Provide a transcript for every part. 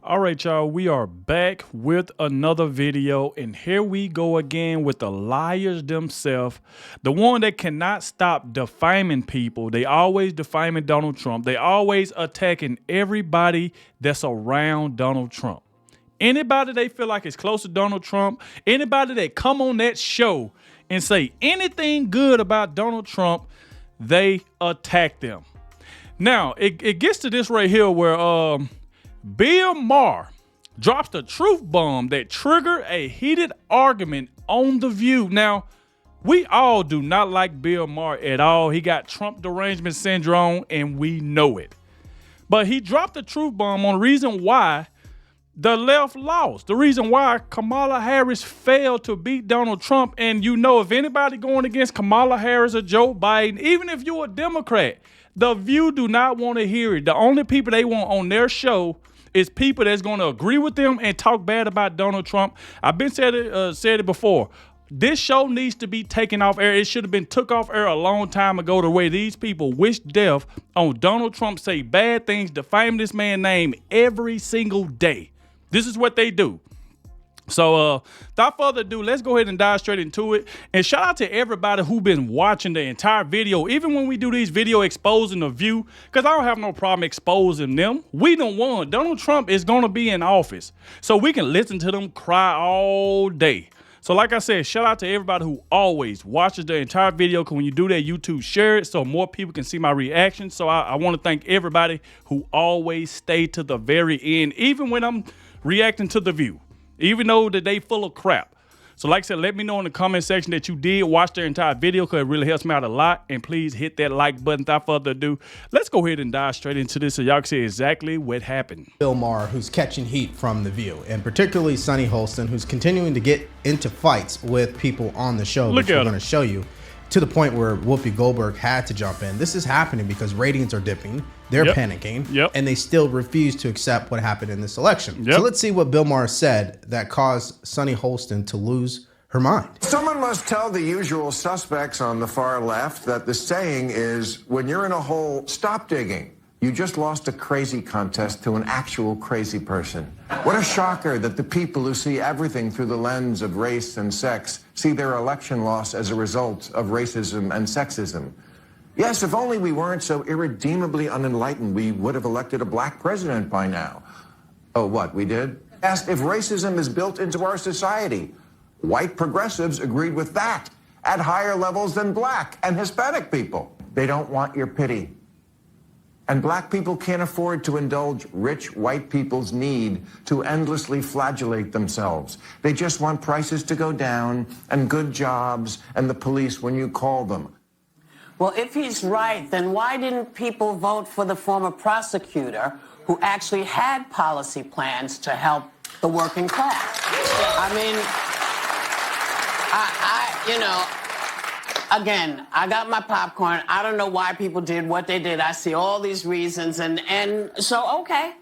All right, y'all, we are back with another video, and here we go again with the liars themselves, the one that cannot stop defaming people. They always defaming Donald Trump. They always attacking everybody that's around Donald Trump. Anybody they feel like is close to Donald Trump, anybody that come on that show and say anything good about Donald Trump, they attack them. Now, it gets to this right here where Bill Maher drops the truth bomb that triggered a heated argument on The View. Now, we all do not like Bill Maher at all. He got Trump derangement syndrome, and we know it. But he dropped the truth bomb on the reason why the left lost, the reason why Kamala Harris failed to beat Donald Trump. And you know, if anybody going against Kamala Harris or Joe Biden, even if you're a Democrat, The View do not want to hear it. The only people they want on their show is people that's going to agree with them and talk bad about Donald Trump. I've been said it before. This show needs to be taken off air. It should have been took off air a long time ago, the way these people wish death on Donald Trump, say bad things, defame this man's name every single day. This is what they do. So without further ado, let's go ahead and dive straight into it. And shout out to everybody who been watching the entire video, even when we do these video exposing The View, because I don't have no problem exposing them. We don't want Donald Trump is going to be in office, so we can listen to them cry all day. So like I said, shout out to everybody who always watches the entire video, because when you do that, YouTube share it so more people can see my reaction. So I want to thank everybody who always stay to the very end, even when I'm reacting to The View, even though that they full of crap. So like I said, let me know in the comment section that you did watch their entire video, because it really helps me out a lot. And please hit that like button. Without further ado, let's go ahead and dive straight into this so y'all can see exactly what happened. Bill Maher, who's catching heat from The View, and particularly Sonny Holston, who's continuing to get into fights with people on the show, which we're going to show you, to the point where Whoopi Goldberg had to jump in. This is happening because ratings are dipping. They're panicking, and they still refuse to accept what happened in this election. So let's see what Bill Maher said that caused Sonny Holston to lose her mind. Someone must tell the usual suspects on the far left that the saying is, when you're in a hole, stop digging. You just lost a crazy contest to an actual crazy person. What a shocker that the people who see everything through the lens of race and sex see their election loss as a result of racism and sexism. Yes, if only we weren't so irredeemably unenlightened, we would have elected a black president by now. Oh, what, we did? Asked if racism is built into our society. White progressives agreed with that at higher levels than black and Hispanic people. They don't want your pity. And black people can't afford to indulge rich white people's need to endlessly flagellate themselves. They just want prices to go down and good jobs and the police when you call them. Well, if he's right, then why didn't people vote for the former prosecutor who actually had policy plans to help the working class? I mean, you know, again, I got my popcorn. I don't know why people did what they did. I see all these reasons, and so, okay,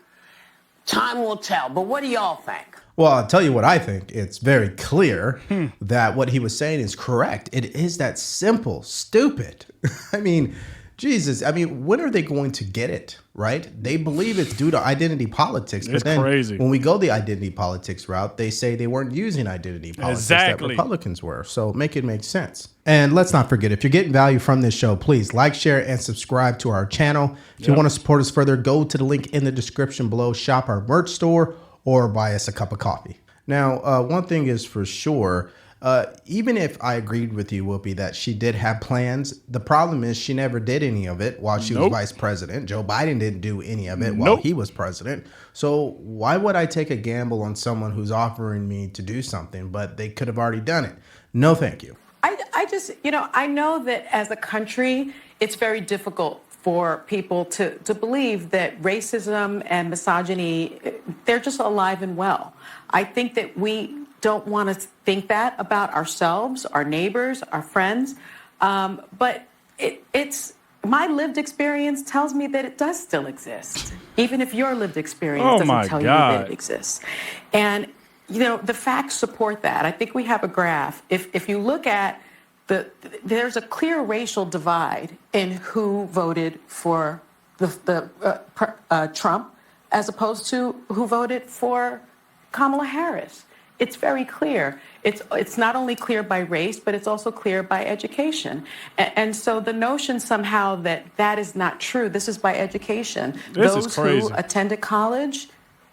time will tell. But what do y'all think? Well, I'll tell you what I think. It's very clear that what he was saying is correct. It is that simple, stupid. I mean, Jesus. I mean, when are they going to get it, right? They believe it's due to identity politics. But then crazy. When we go the identity politics route, they say they weren't using identity politics that Republicans were. So make it make sense. And let's not forget, if you're getting value from this show, please like, share, and subscribe to our channel. If you want to support us further, go to the link in the description below, shop our merch store, or buy us a cup of coffee. Now, one thing is for sure, even if I agreed with you, Whoopi, that she did have plans, the problem is she never did any of it while she was vice president. Joe Biden didn't do any of it while he was president. So why would I take a gamble on someone who's offering me to do something, but they could have already done it? No, thank you. I just, you know, I know that as a country, it's very difficult for people to believe that racism and misogyny, they're just alive and well. I think that we don't want to think that about ourselves, our neighbors, our friends. But it's my lived experience tells me that it does still exist, even if your lived experience doesn't tell you that it exists. And, you know, the facts support that. I think we have a graph. If you look at there's a clear racial divide in who voted for Trump as opposed to who voted for Kamala Harris. It's very clear. It's not only clear by race, but it's also clear by education. And so the notion somehow that is not true. This is by education. Those who attended college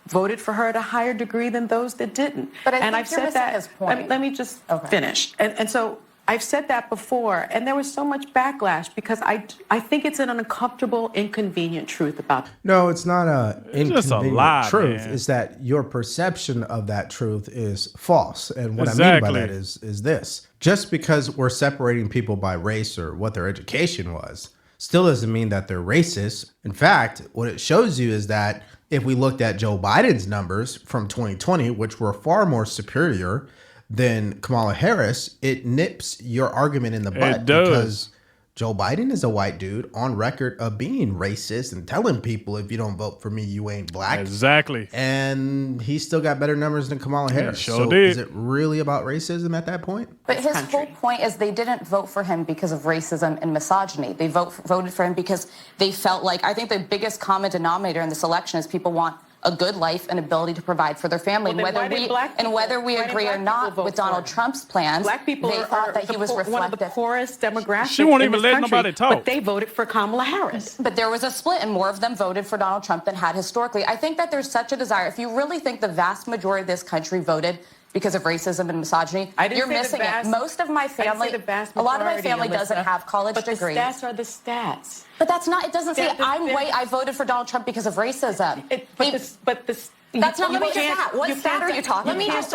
voted for her at a higher degree than those that didn't. But I think I've you're said missing that. his point. Let me just finish. And so I've said that before, and there was so much backlash because I think it's an uncomfortable, inconvenient truth about. No, it's not just a inconvenient lie, truth. man. It's that your perception of that truth is false. And what I mean by that is this. Just because we're separating people by race or what their education was, still doesn't mean that they're racist. In fact, what it shows you is that if we looked at Joe Biden's numbers from 2020, which were far more superior than Kamala Harris, it nips your argument in the butt because Joe Biden is a white dude on record of being racist and telling people if you don't vote for me, you ain't black. Exactly. And he still got better numbers than Kamala Harris. Sure so did. Is it really about racism at that point? But his whole point is they didn't vote for him because of racism and misogyny. They voted for him because they felt like, I think the biggest common denominator in this election is people want a good life and ability to provide for their family. Well, and whether we agree or not with Donald Trump's plans, Black people they thought that he was reflective. One of the poorest demographics. She won't even let country, nobody talk. But they voted for Kamala Harris. But there was a split, and more of them voted for Donald Trump than had historically. I think that there's such a desire. If you really think the vast majority of this country voted because of racism and misogyny, you're missing it. Most of my family, a lot of my family doesn't have college degrees. But the stats are the stats. But that's not, it doesn't say I'm white, I voted for Donald Trump because of racism. That's not what stat. What stat are you talking about? Yes,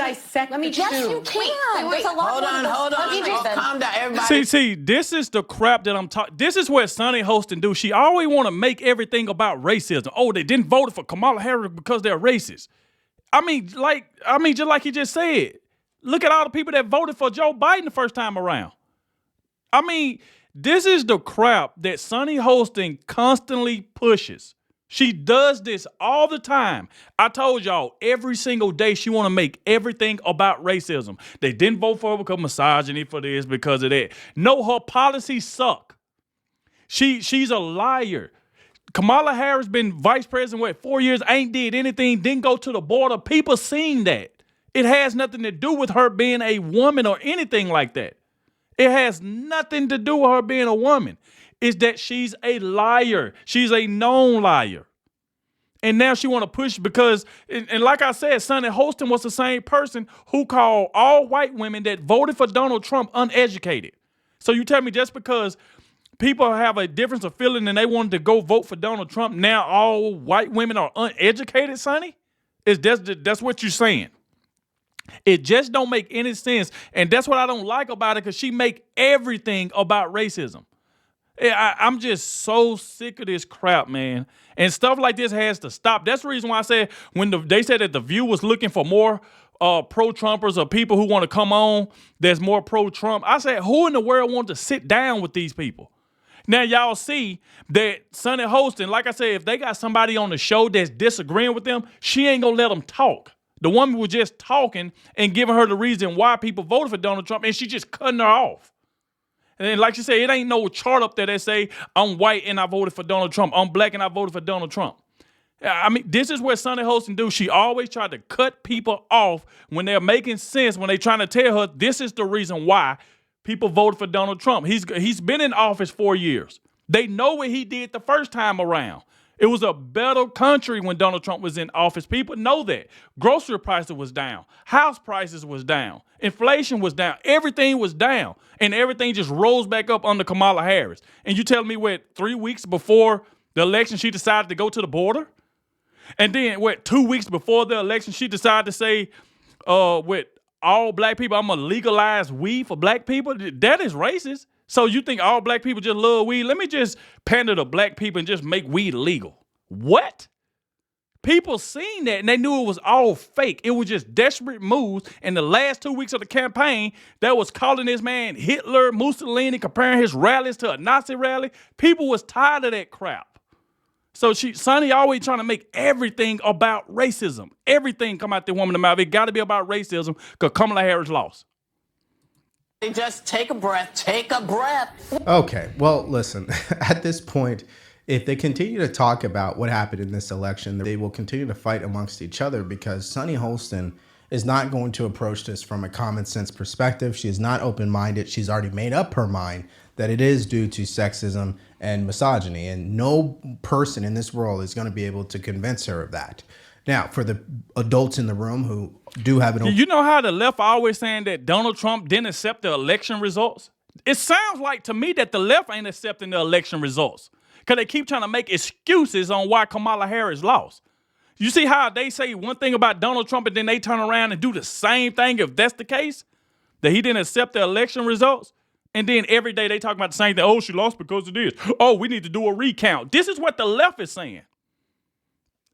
you can. There's a lot Hold on. Calm down, everybody. See, this is the crap that I'm talking. This is what Sunny Hostin do. She always want to make everything about racism. Oh, they didn't vote for Kamala Harris because they're racist. I mean, just like he just said. Look at all the people that voted for Joe Biden the first time around. I mean, this is the crap that Sunny Hostin constantly pushes. She does this all the time. I told y'all every single day she want to make everything about racism. They didn't vote for her because of misogyny, for this, because of that. No, her policies suck. She's a liar. Kamala Harris been vice president, 4 years, ain't did anything, didn't go to the border. People seen that. It has nothing to do with her being a woman or anything like that. It has nothing to do with her being a woman. It's that she's a liar. She's a known liar. And now she want to push because, and like I said, Sunny Hostin was the same person who called all white women that voted for Donald Trump uneducated. So you tell me just because people have a difference of feeling and they wanted to go vote for Donald Trump, now all white women are uneducated, Sonny? That's what you're saying. It just don't make any sense. And that's what I don't like about it, because she make everything about racism. I'm just so sick of this crap, man. And stuff like this has to stop. That's the reason why I said when they said that The View was looking for more pro-Trumpers or people who want to come on that's more pro-Trump, I said, who in the world wants to sit down with these people? Now, y'all see that Sunny Hostin, like I said, if they got somebody on the show that's disagreeing with them, she ain't going to let them talk. The woman was just talking and giving her the reason why people voted for Donald Trump, and she just cutting her off. And then, like she said, it ain't no chart up there that say, I'm white and I voted for Donald Trump. I'm black and I voted for Donald Trump. I mean, this is what Sunny Hostin do. She always tried to cut people off when they're making sense, when they're trying to tell her this is the reason why people voted for Donald Trump. He's been in office 4 years. They know what he did the first time around. It was a better country when Donald Trump was in office. People know that. Grocery prices was down. House prices was down. Inflation was down. Everything was down. And everything just rose back up under Kamala Harris. And you telling me, 3 weeks before the election, she decided to go to the border? And then, 2 weeks before the election, she decided to say, with all black people, I'm going to legalize weed for black people? That is racist. So you think all black people just love weed? Let me just pander to black people and just make weed illegal. What? People seen that and they knew it was all fake. It was just desperate moves in the last 2 weeks of the campaign that was calling this man Hitler, Mussolini, comparing his rallies to a Nazi rally. People was tired of that crap. So Sonny always trying to make everything about racism. Everything come out the woman's mouth. It got to be about racism because Kamala Harris lost. Just take a breath. Take a breath. Okay, well, listen, at this point, If they continue to talk about what happened in this election, they will continue to fight amongst each other because Sunny Holston is not going to approach this from a common sense perspective. She is not open-minded. She's already made up her mind that it is due to sexism and misogyny, and no person in this world is going to be able to convince her of that. Now, for the adults in the room who do have an... You know how the left always saying that Donald Trump didn't accept the election results? It sounds like to me that the left ain't accepting the election results because they keep trying to make excuses on why Kamala Harris lost. You see how they say one thing about Donald Trump and then they turn around and do the same thing if that's the case? That he didn't accept the election results? And then every day they talk about the same thing. Oh, she lost because of this. Oh, we need to do a recount. This is what the left is saying.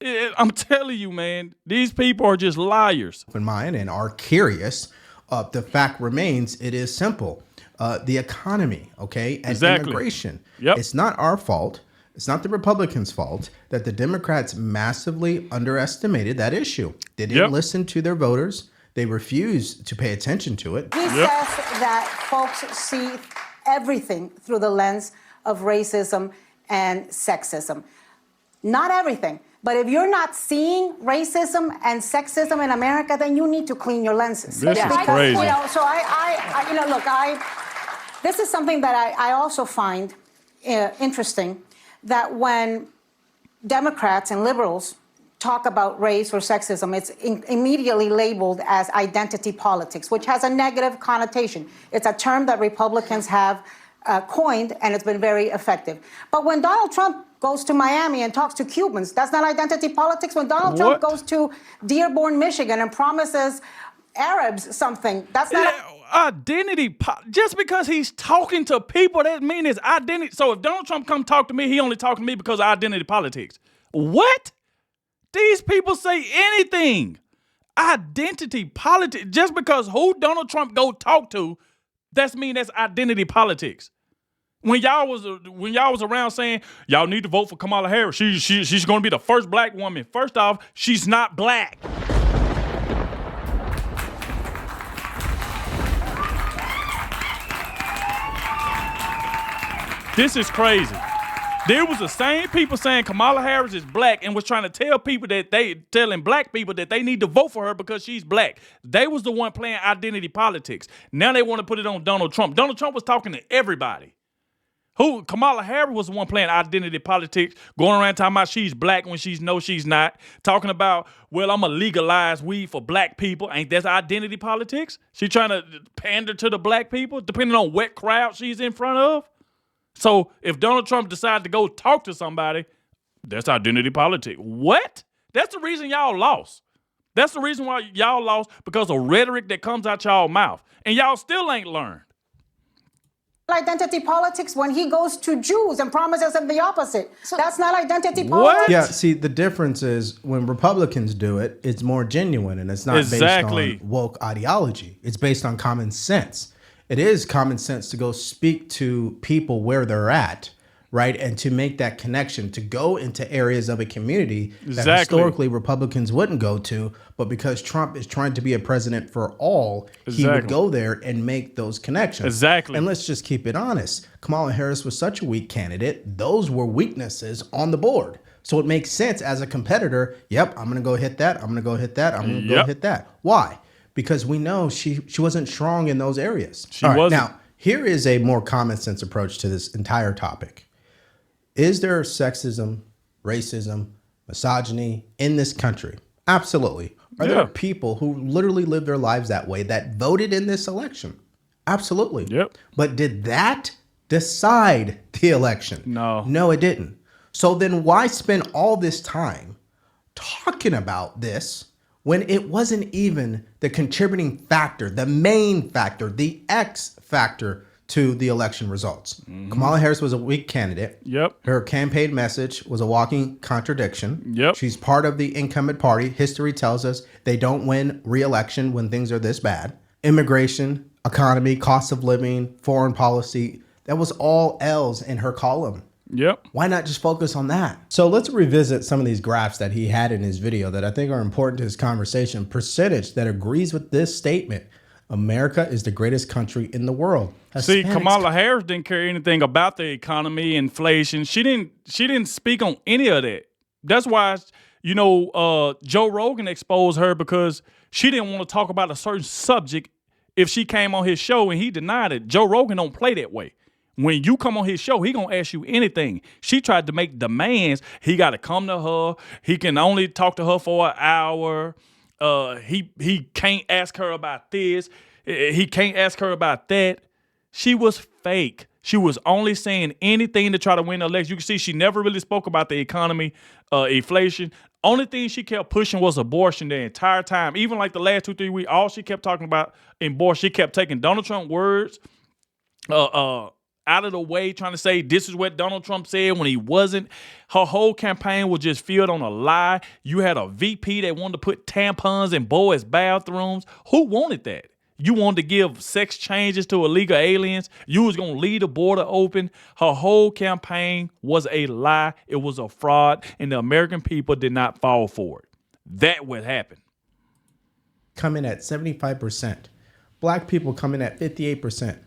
I'm telling you, man, these people are just liars. In mind and are curious. The fact remains, it is simple. The economy, okay, and immigration. Yep. It's not our fault. It's not the Republicans' fault that the Democrats massively underestimated that issue. They didn't listen to their voters. They refused to pay attention to it. He says that folks see everything through the lens of racism and sexism. Not everything. But if you're not seeing racism and sexism in America, then you need to clean your lenses. This is crazy. You know, so this is something that I also find interesting, that when Democrats and liberals talk about race or sexism, it's immediately labeled as identity politics, which has a negative connotation. It's a term that Republicans have coined, and it's been very effective. But when Donald Trump goes to Miami and talks to Cubans, that's not identity politics. When Donald Trump goes to Dearborn, Michigan and promises Arabs something, that's not identity. Just because he's talking to people, that means it's identity. So if Donald Trump come talk to me, he only talking to me because of identity politics. What? These people say anything. Identity politics. Just because who Donald Trump go talk to, that's identity politics. When y'all was around saying y'all need to vote for Kamala Harris, she's going to be the first black woman. First off, she's not black. This is crazy. There was the same people saying Kamala Harris is black and was trying to tell people telling black people that they need to vote for her because she's black. They was the one playing identity politics. Now they want to put it on Donald Trump. Donald Trump was talking to everybody. Kamala Harris was the one playing identity politics, going around talking about she's black when she's not. Talking about, well, I'm going to legalize weed for black people. Ain't that identity politics? She trying to pander to the black people, depending on what crowd she's in front of. So if Donald Trump decides to go talk to somebody, that's identity politics. What? That's the reason y'all lost. That's the reason why y'all lost, because of rhetoric that comes out y'all mouth. And y'all still ain't learned. Identity politics when he goes to Jews and promises them the opposite. So that's not identity politics. What? Yeah, see, the difference is when Republicans do it, it's more genuine and it's not based on woke ideology. It's based on common sense. It is common sense to go speak to people where they're at, right? And to make that connection, to go into areas of a community that historically Republicans wouldn't go to, but because Trump is trying to be a president for all, he would go there and make those connections. Exactly. And let's just keep it honest. Kamala Harris was such a weak candidate. Those were weaknesses on the board. So it makes sense as a competitor. Yep, I'm going to go hit that. I'm going to go hit that. I'm going to go hit that. Why? Because we know she wasn't strong in those areas. She wasn't. Now, here is a more common sense approach to this entire topic. Is there sexism, racism, misogyny in this country? Absolutely. Are there people who literally live their lives that way that voted in this election? Absolutely. Yep. But did that decide the election? No. No, it didn't. So then why spend all this time talking about this when it wasn't even the contributing factor, the main factor, the X factor to the election results? Kamala Harris was a weak candidate. Yep. Her campaign message was a walking contradiction. Yep. She's part of the incumbent party. History tells us they don't win re-election when things are this bad. Immigration, economy, cost of living, foreign policy, that was all L's in her column. Yep. Why not just focus on that? So let's revisit some of these graphs that he had in his video that I think are important to his conversation. Percentage that agrees with this statement America is the greatest country in the world. See, Hispanics- Kamala Harris didn't care anything about the economy, inflation. She didn't speak on any of that. That's why, Joe Rogan exposed her because she didn't want to talk about a certain subject if she came on his show, and he denied it. Joe Rogan don't play that way. When you come on his show, he gonna ask you anything. She tried to make demands. He got to come to her. He can only talk to her for an hour. He can't ask her about this. He can't ask her about that. She was fake. She was only saying anything to try to win the election. You can see she never really spoke about the economy, inflation. Only thing she kept pushing was abortion the entire time. Even like the last 2-3 weeks, all she kept talking about abortion. She kept taking Donald Trump words out of the way, trying to say this is what Donald Trump said when he wasn't. Her whole campaign was just filled on a lie. You had a VP that wanted to put tampons in boys' bathrooms. Who wanted that? You wanted to give sex changes to illegal aliens. You was going to leave the border open. Her whole campaign was a lie. It was a fraud, and the American people did not fall for it. That would happen. Come in at 75%. Black people come in at 58%.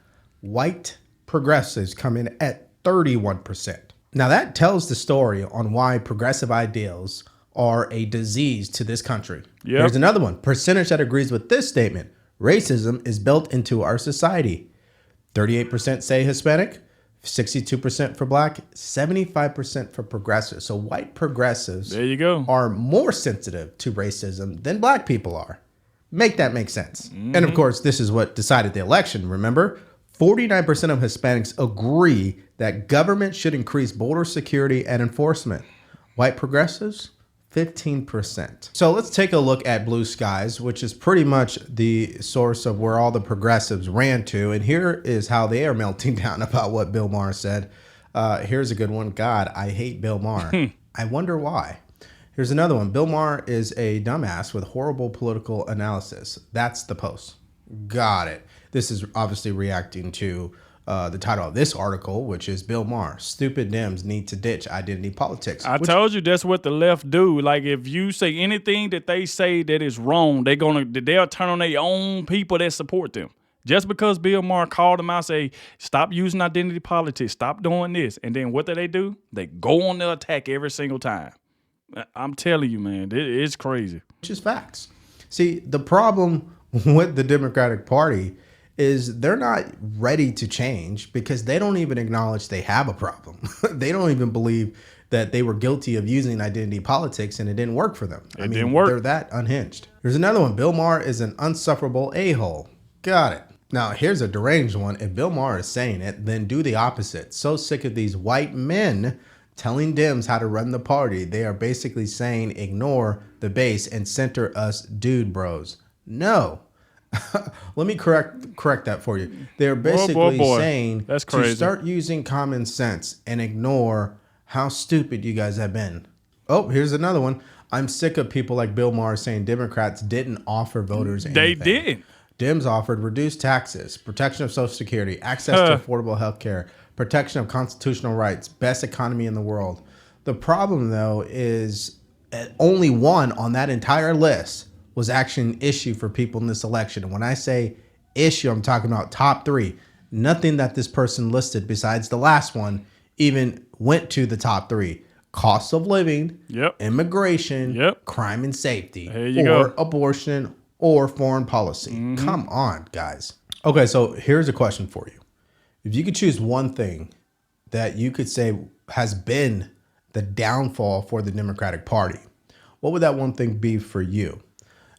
White progressives come in at 31%. Now that tells the story on why progressive ideals are a disease to this country. Yep. Here's another one. Percentage that agrees with this statement. Racism is built into our society. 38% say Hispanic, 62% for black, 75% for progressives. So white progressives There you go. are more sensitive to racism than black people are. Make that make sense. And of course, this is what decided the election. Remember, 49% of Hispanics agree that government should increase border security and enforcement. White progressives, 15%. So let's take a look at Blue Skies, which is pretty much the source of where all the progressives ran to. And here is how they are melting down about what Bill Maher said. Here's a good one. God, I hate Bill Maher. I wonder why. Here's another one. Bill Maher is a dumbass with horrible political analysis. That's the post. Got it. This is obviously reacting to the title of this article, which is Bill Maher, stupid Dems need to ditch identity politics. I told you that's what the left do. Like if you say anything that they say that is wrong, they'll turn on their own people that support them. Just because Bill Maher called them out, say, stop using identity politics, stop doing this. And then what do? They go on the attack every single time. I'm telling you, man, it's crazy. Which is facts. See, the problem with the Democratic Party is they're not ready to change because they don't even acknowledge they have a problem. They don't even believe that they were guilty of using identity politics and it didn't work for them. It didn't work. They're that unhinged. There's another one. Bill Maher is an unsufferable a-hole. Got it. Now, here's a deranged one. If Bill Maher is saying it, then do the opposite. So sick of these white men telling Dems how to run the party. They are basically saying ignore the base and center us dude bros. No. Let me correct that for you. They're basically saying That's crazy. to start using common sense and ignore how stupid you guys have been. Oh, here's another one. I'm sick of people like Bill Maher saying Democrats didn't offer voters anything. They did. Dems offered reduced taxes, protection of Social Security, access to affordable health care, protection of constitutional rights, best economy in the world. The problem, though, is only one on that entire list was actually an issue for people in this election. And when I say issue, I'm talking about top three. Nothing that this person listed besides the last one even went to the top three. Cost of living, immigration, crime and safety, or abortion, or foreign policy. Come on, guys. Okay, so here's a question for you. If you could choose one thing that you could say has been the downfall for the Democratic Party, what would that one thing be for you?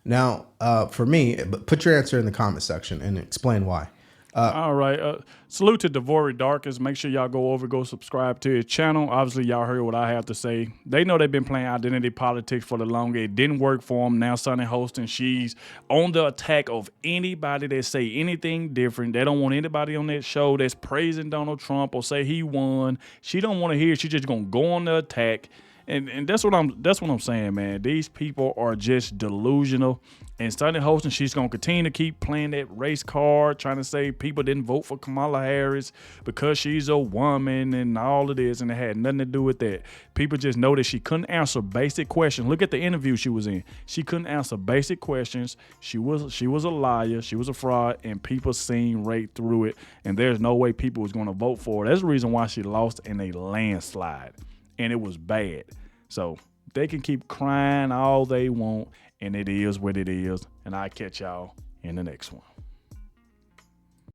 Now, for me, put your answer in the comment section and explain why. All right. Salute to Devori Darkest. Make sure y'all go subscribe to his channel. Obviously, y'all heard what I have to say. They know they've been playing identity politics for the longest. It didn't work for them. Now, Sonny Hostin, she's on the attack of anybody that say anything different. They don't want anybody on that show that's praising Donald Trump or say he won. She don't want to hear it. She's just going to go on the attack. And that's what I'm saying, man. These people are just delusional. And Sunday Hostin, she's gonna continue to keep playing that race card, trying to say people didn't vote for Kamala Harris because she's a woman and all of this, and it had nothing to do with that. People just know that she couldn't answer basic questions. Look at the interview she was in. She couldn't answer basic questions. She was a liar. She was a fraud, and people seen right through it. And there's no way people was gonna vote for her. That's the reason why she lost in a landslide, and it was bad. So they can keep crying all they want, and it is what it is. And I'll catch y'all in the next one.